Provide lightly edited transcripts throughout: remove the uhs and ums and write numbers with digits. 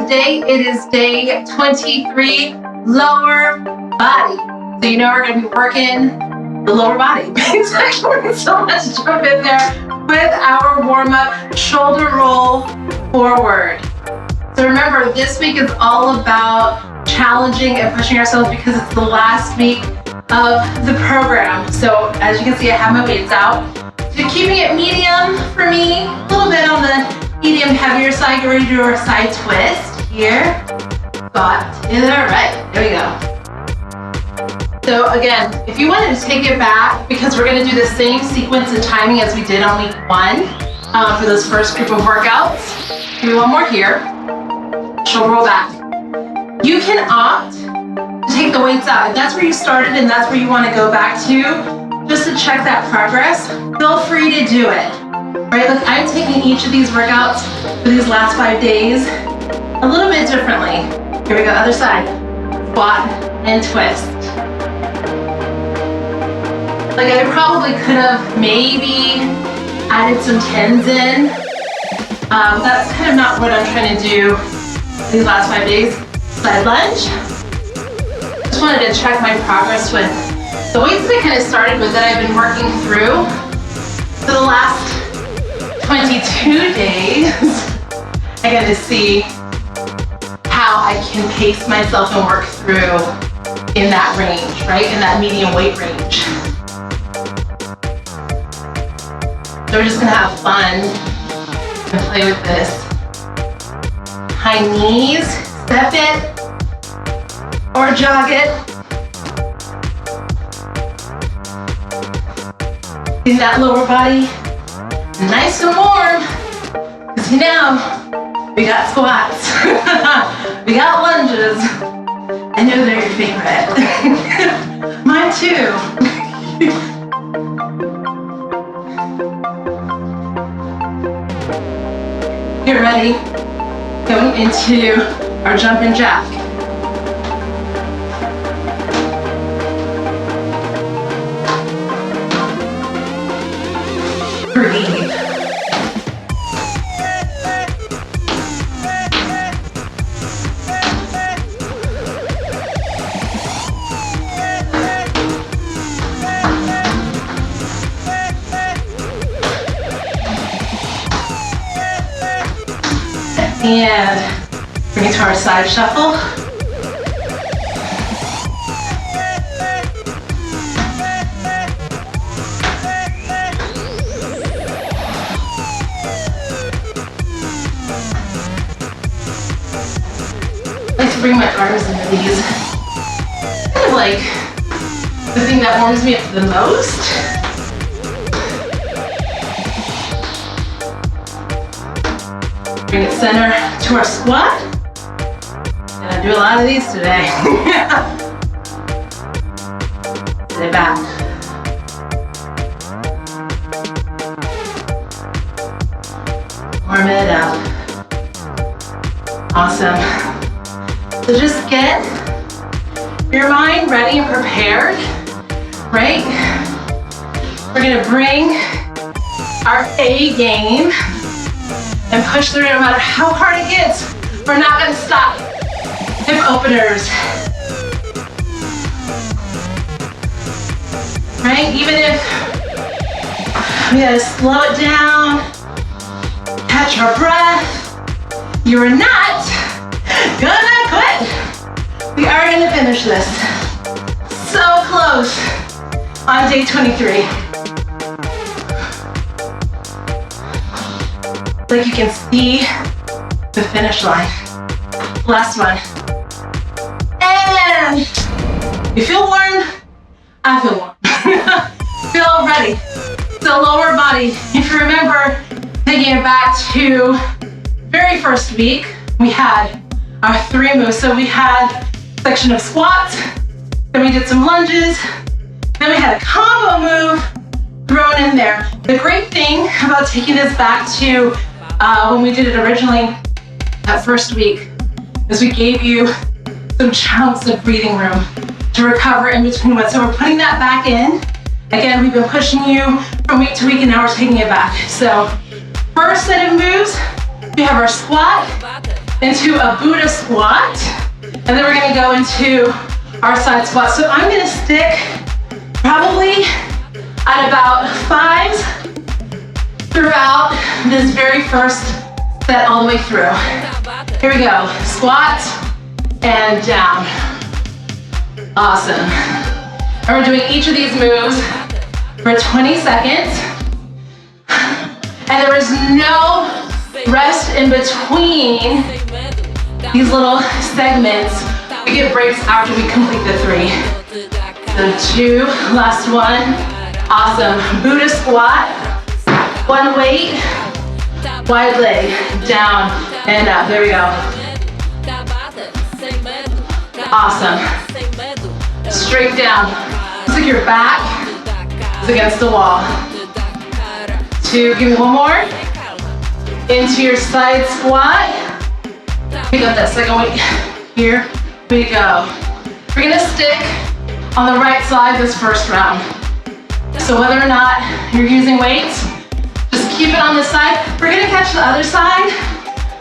today it is day 23, lower body. So you know we're going to be working the lower body. So let's jump in there with our warm-up, shoulder roll forward. So remember, this week is all about challenging and pushing ourselves because it's the last week of the program. So as you can see, I have my weights out. So keeping it medium for me, a little bit on the medium heavier side. Get ready to do our side twist here. Squat to the right. There we go. So again, if you wanted to take it back, because we're going to do the same sequence and timing as we did on week 1 for those first group of workouts. Give me one more here. Shoulder roll back. You can opt to take the weights out. If that's where you started and that's where you want to go back to, just to check that progress, feel free to do it. Right? Look, I'm taking each of these workouts for these last 5 days a little bit differently. Here we go, other side. Squat and twist. Like I probably could have maybe added some tens in. That's kind of not what I'm trying to do these last 5 days. Side lunge. Just wanted to check my progress with the weights that I kind of started with that I've been working through for the last 22 days. I got to see how I can pace myself and work through in that range, right? In that medium weight range. So we're just gonna have fun and play with this. High knees, step it, or jog it. In that lower body, nice and warm. Because you know, we got squats, we got lunges. I know they're your favorite. Mine too. Get ready, going into our jumping jack. Breathe. And bring it to our side shuffle. I like to bring my arms into these. Kind of like the thing that warms me up the most. Bring it center to our squat. Gonna do a lot of these today. Sit it back. Warm it up. Awesome. So just get your mind ready and prepared, right? We're gonna bring our A game and push through no matter how hard it gets. We're not gonna stop. Hip openers. Right? Even if we gotta slow it down, catch our breath, you are not gonna quit. We are gonna finish this. So close on day 23. Like you can see the finish line. Last one. And you feel warm? I feel warm. Feel ready. So lower body. If you remember, taking it back to very first week, we had our 3 moves. So we had a section of squats, then we did some lunges, then we had a combo move thrown in there. The great thing about taking this back to when we did it originally that first week is we gave you some chunks of breathing room to recover in between ones. So we're putting that back in. Again, we've been pushing you from week to week and now we're taking it back. So first set of moves, we have our squat, into a Buddha squat, and then we're gonna go into our side squat. So I'm gonna stick probably at about 5s throughout this very first set all the way through. Here we go, squat and down. Awesome. And we're doing each of these moves for 20 seconds. And there is no rest in between these little segments. We get breaks after we complete the 3. So 2, last one. Awesome. Buddha squat. 1 weight, wide leg, down and up. There we go. Awesome. Straight down. Looks like your back is against the wall. 2, give me 1 more. Into your side squat. Pick up that second weight. Here we go. We're gonna stick on the right side this first round. So whether or not you're using weights, just keep it on this side. We're gonna catch the other side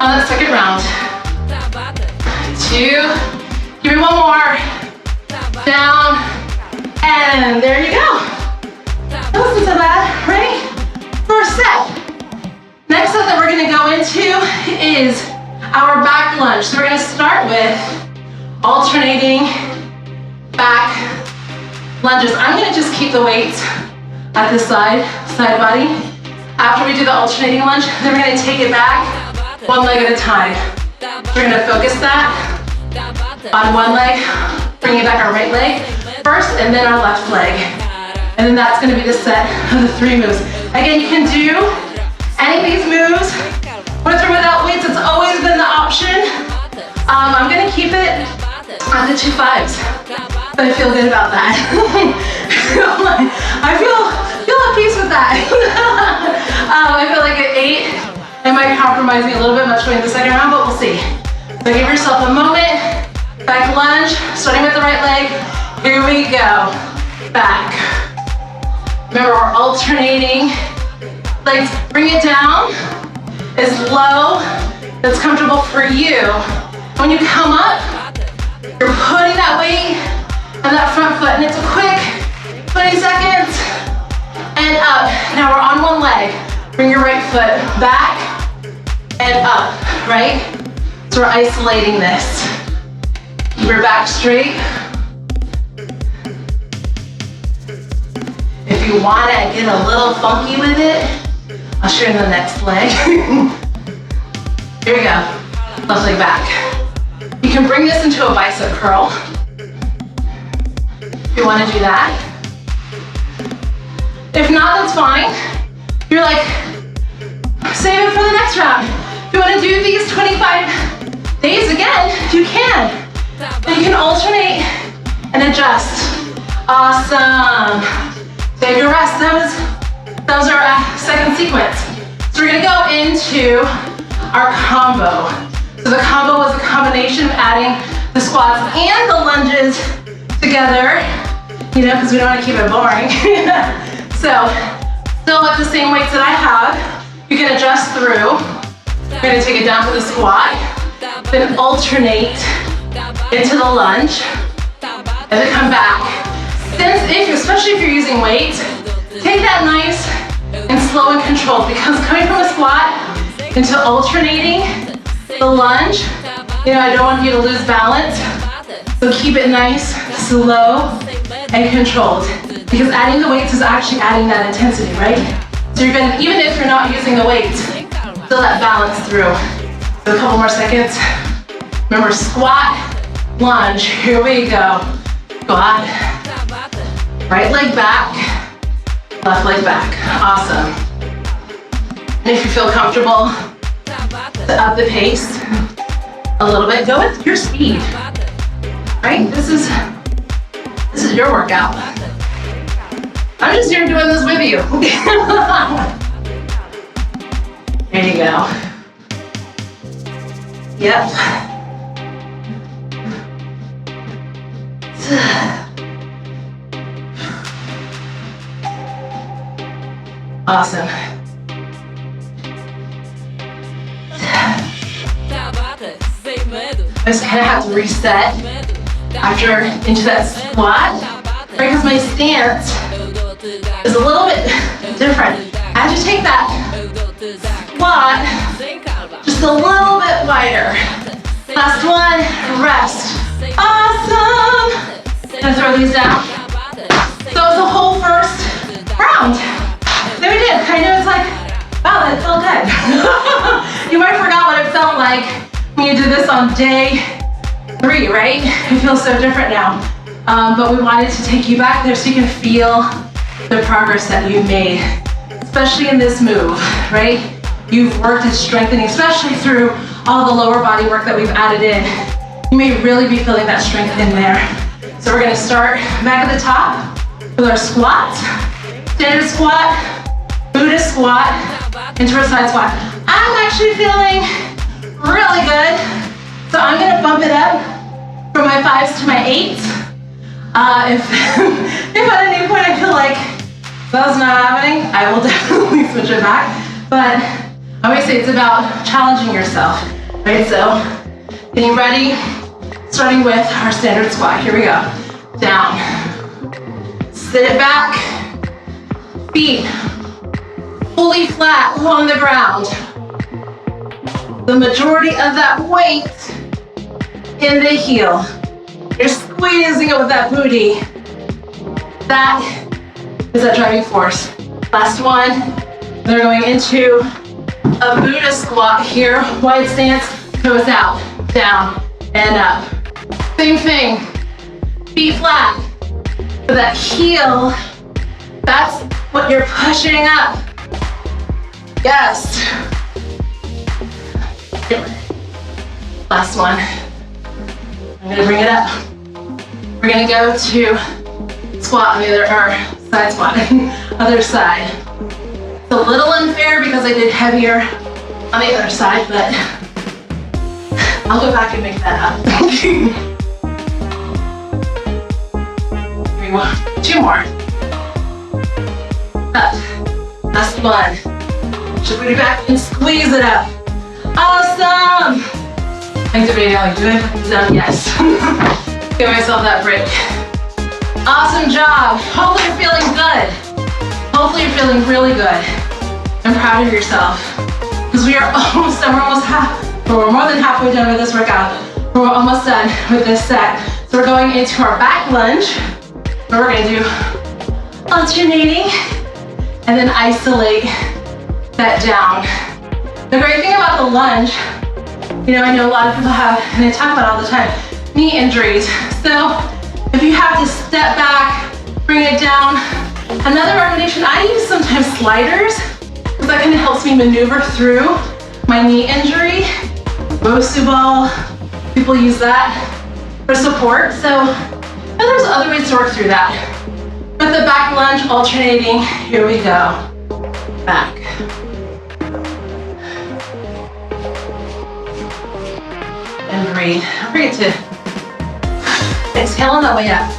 on that second round. 2, give me 1 more. Down, and there you go. That wasn't so bad, right? First set. Next set that we're gonna go into is our back lunge. So we're gonna start with alternating back lunges. I'm gonna just keep the weights at the side body. After we do the alternating lunge, then we're gonna take it back 1 leg at a time. We're gonna focus that on 1 leg, bring it back our right leg first, and then our left leg. And then that's gonna be the set of the 3 moves. Again, you can do any of these moves with or without weights. It's always been the option. I'm gonna keep it on the 2 5s. But I feel good about that. I feel at peace with that. I feel like at 8, I might be compromising a little bit much going in the second round, but we'll see. So give yourself a moment. Back lunge, starting with the right leg. Here we go. Back. Remember, we're alternating legs. Bring it down as low as comfortable for you. When you come up, you're putting that weight on that front foot, and it's a quick 20 seconds, and up. Now we're on 1 leg. Bring your right foot back and up, right? So we're isolating this. Keep your back straight. If you want to get a little funky with it, I'll show you the next leg. Here we go. Left leg back. You can bring this into a bicep curl. If you want to do that. If not, that's fine. You're like, save it for the next round. If you want to do these 25 days again, you can. And you can alternate and adjust. Awesome. Take your rest. That was our second sequence. So we're gonna go into our combo. So the combo was a combination of adding the squats and the lunges together, you know, because we don't want to keep it boring. So still with the same weights that I have, you can adjust through. We're gonna take it down to the squat, then alternate into the lunge, and then come back. Especially if you're using weights, take that nice and slow and controlled, because coming from a squat into alternating the lunge, you know, I don't want you to lose balance. So keep it nice, slow, and controlled. Because adding the weights is actually adding that intensity, right? So you're gonna, even if you're not using the weights, still that balance through. So a couple more seconds. Remember, squat, lunge, here we go. Squat, right leg back, left leg back. Awesome. And if you feel comfortable, to up the pace a little bit, go with your speed, right? This is your workout. I'm just here doing this with you. There you go. Yep. Awesome. just kind of have to reset after into that squat, right? Because my stance is a little bit different. As you take that squat just a little bit wider. Last one, rest. Awesome. And throw these down. So it's the whole first round. Then we did. I know it's like, wow, that felt good. You might have forgot what it felt like when you did this on day 3, right? It feels so different now. But we wanted to take you back there so you can feel the progress that you made, especially in this move, right? You've worked at strengthening, especially through all the lower body work that we've added in. You may really be feeling that strength in there. So we're gonna start back at the top with our squat, standard squat, Buddha squat, into a side squat. I'm actually feeling really good. So I'm gonna bump it up from my 5s to my 8s. If at any point I feel like that's not happening, I will definitely switch it back. But I always say it's about challenging yourself, right? So getting ready, starting with our standard squat. Here we go. Down. Sit it back. Feet fully flat on the ground. The majority of that weight in the heel. You're squeezing it with that booty. That is that driving force. Last one. They're going into a Buddha squat here. Wide stance, toes out, down, and up. Same thing. Feet flat. For that heel, that's what you're pushing up. Yes. Last one. I'm gonna bring it up. We're gonna go to squat on the other, or side squat, other side. It's a little unfair because I did heavier on the other side, but I'll go back and make that up. Here we go. 2 more. Up. Last one. Should put it back and squeeze it up. Awesome. Thanks everybody. Like, do I put this down? Yes. Give myself that break. Awesome job. Hopefully you're feeling good. Hopefully you're feeling really good. I'm proud of yourself. Because we are almost done. We're more than halfway done with this workout. We're almost done with this set. So we're going into our back lunge. Where we're gonna do alternating and then isolate that down. The great thing about the lunge, I know a lot of people have, and they talk about it all the time, knee injuries. So if you have to step back, bring it down. Another recommendation, I use sometimes sliders, because that kind of helps me maneuver through my knee injury. Bosu ball, people use that for support. So and there's other ways to work through that. With the back lunge alternating, here we go. Back. And breathe. Don't forget to exhale on that way up.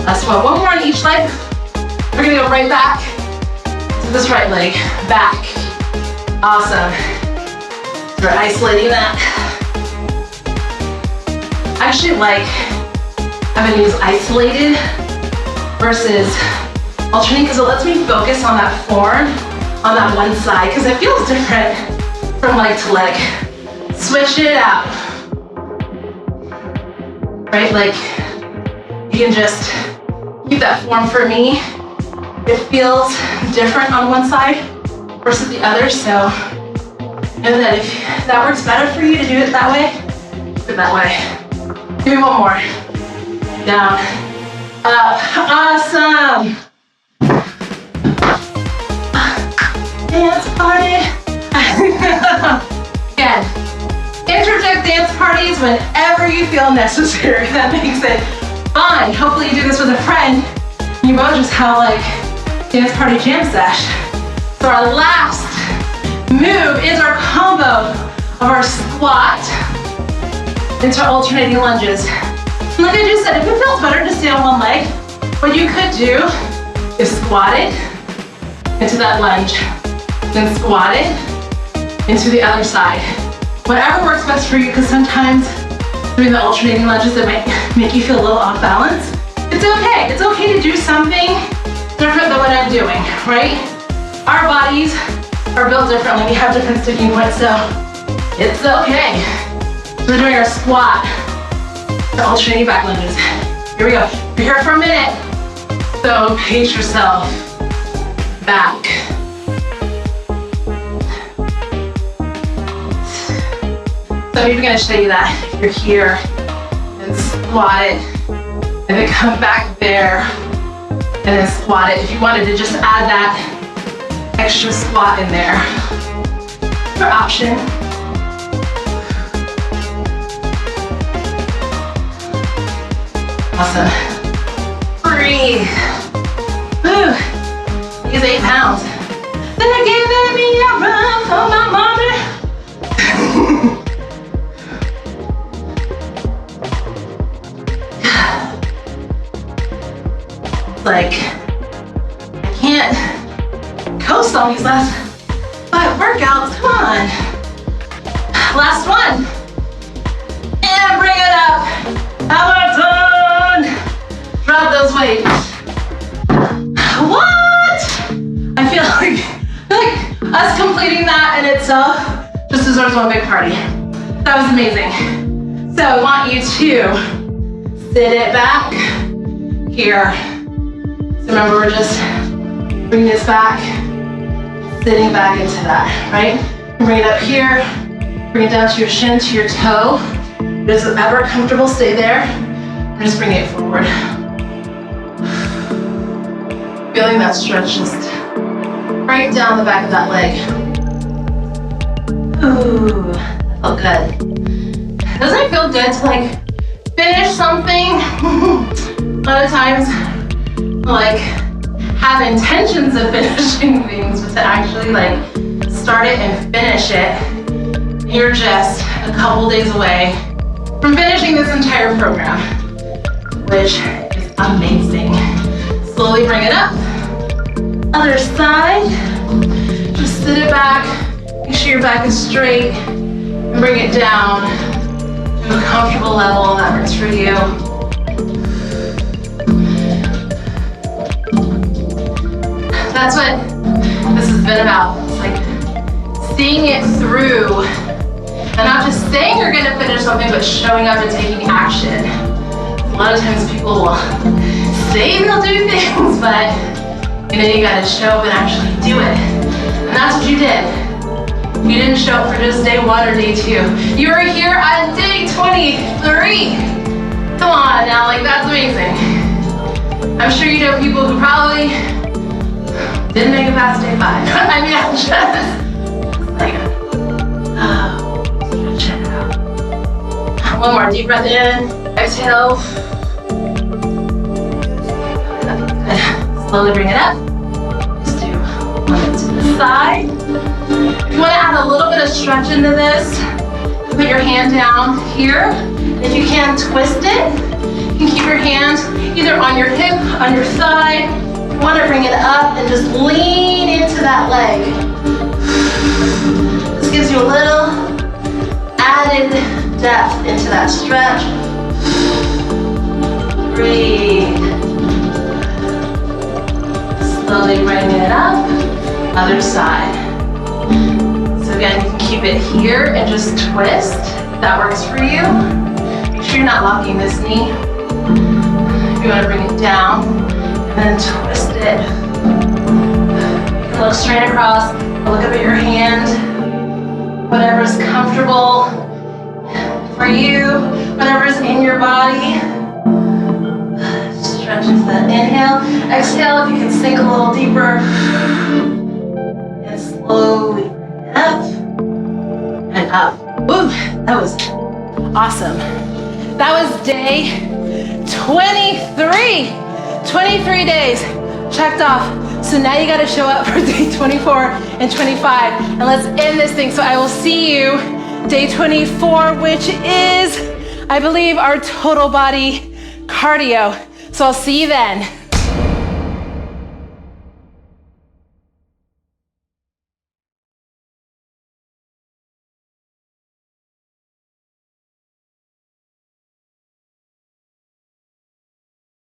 Last one. One more on each leg. We're gonna go right back to this right leg. Back. Awesome. We're isolating that. I actually like having these isolated versus alternating because it lets me focus on that form on that one side because it feels different from leg to leg. Switch it out. Right, like you can just keep that form for me. It feels different on one side versus the other, so know that if that works better for you to do it that way, do it that way. Give me one more. Down, up, awesome. Dance party. Again, interject dance parties whenever you feel necessary. That makes it fun. Hopefully you do this with a friend. You both just have like dance party jam sesh. So our last move is our combo of our squat into alternating lunges. And like I just said, if it feels better to stay on one leg, what you could do is squat it into that lunge. Then squat it into the other side. Whatever works best for you, because sometimes doing the alternating lunges, it might make you feel a little off balance. It's okay. It's okay to do something different than what I'm doing, right? Our bodies are built differently. We have different sticking points, so it's okay. So we're doing our squat, the alternating back lunges. Here we go. You're here for a minute, so pace yourself back. So I'm even gonna show you that. You're here and squat it, and then come back there and then squat it. If you wanted to just add that extra squat in there, your option. Awesome. Breathe. Woo. These 8 pounds. They're giving me a run for my money. Like, I can't coast on these last 5 workouts. Come on. Last one. And bring it up. How about done? Drop those weights. What? I feel like us completing that in itself just deserves one big party. That was amazing. So I want you to sit it back here. So remember, we're just bringing this back, sitting back into that, right? Bring it up here, bring it down to your shin, to your toe. If it's ever comfortable, stay there. And just bring it forward. Feeling that stretch just right down the back of that leg. Ooh, that felt good. Doesn't it feel good to like finish something? A lot of times, like have intentions of finishing things, but to actually like start it and finish it, you're just a couple days away from finishing this entire program, which is amazing. Slowly bring it up. Other side. Just sit it back. Make sure your back is straight. And bring it down to a comfortable level that works for you. That's what this has been about. It's like seeing it through. And not just saying you're gonna finish something, but showing up and taking action. A lot of times people will say they'll do things, but you gotta show up and actually do it. And that's what you did. You didn't show up for just day 1 or day 2. You were here on day 23. Come on now, like that's amazing. I'm sure you know people who probably didn't make it past day 5. I mean, I'm just like, stretch it out. One more, deep breath in, exhale. Slowly bring it up. Just do 1 to the side. If you want to add a little bit of stretch into this, put your hand down here. If you can, twist it. You can keep your hand either on your hip, on your thigh. You want to bring it up and just lean into that leg. This gives you a little added depth into that stretch. Breathe. Slowly bring it up. Other side. So again, you can keep it here and just twist. If that works for you. Make sure you're not locking this knee. If you want to bring it down. And then twist it. Look straight across. Look up at your hand. Whatever's comfortable for you. Whatever's in your body. Stretch into that inhale. Exhale if you can sink a little deeper. And slowly up and up. Woo, that was awesome. That was day 23. 23 days checked off. So now you gotta show up for day 24 and 25. And let's end this thing. So I will see you day 24, which is, I believe, our total body cardio. So I'll see you then.